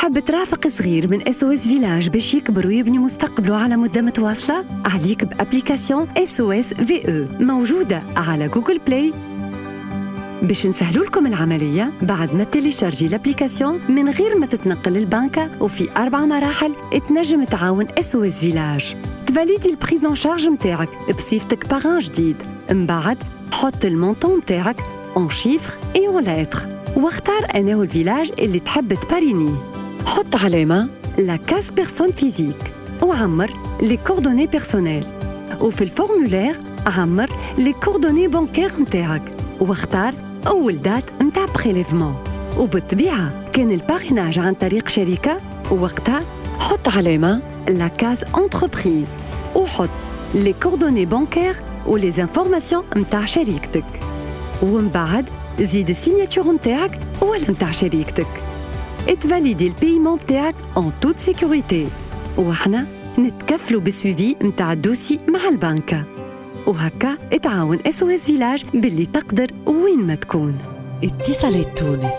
حاب ترافق صغير من SOS فيلاج باش يكبر ويبني مستقبله على مدة متواصلة؟ عليك بأبليكاسيون SOS VE موجودة على جوجل بلاي. باش نسهلوا لكم العملية، بعد ما تيليشارجي الابليكاسيون من غير ما تتنقل للبنكة، وفي 4 مراحل تنجم تعاون SOS فيلاج. تفاليدي البريزون شارج متاعك بصفتك باغان جديد، من بعد حط المونطون متاعك en chiffres et en lettres واختار أنه الفيلاج اللي تحب تبارينيه. حط علامة لا كاس بيرسون فيزيك وعمر لي كوردوني بيرسونيل، وفي الفورمولير عمر لي كوردوني بانكير متاعك واختار أول دات متاع بريليفمون. وبالطبيعة كان الباريناج عن طريق شركة، وقتها حط علامة لا كاس انتربريز وحط لي كوردوني بانكير ولي انفورماسيون متاع شركتك، ومن بعد زيد السيناتور متاعك ولا متاع شركتك. اتفاليدي البيمون متاعك en toute sécurité، وإحنا نتكفلوا بالسويفي متاع الدوسي مع البنكة. وهكا اتعاون SOS فيلاج باللي تقدر وين ما تكون. اتصالات تونس.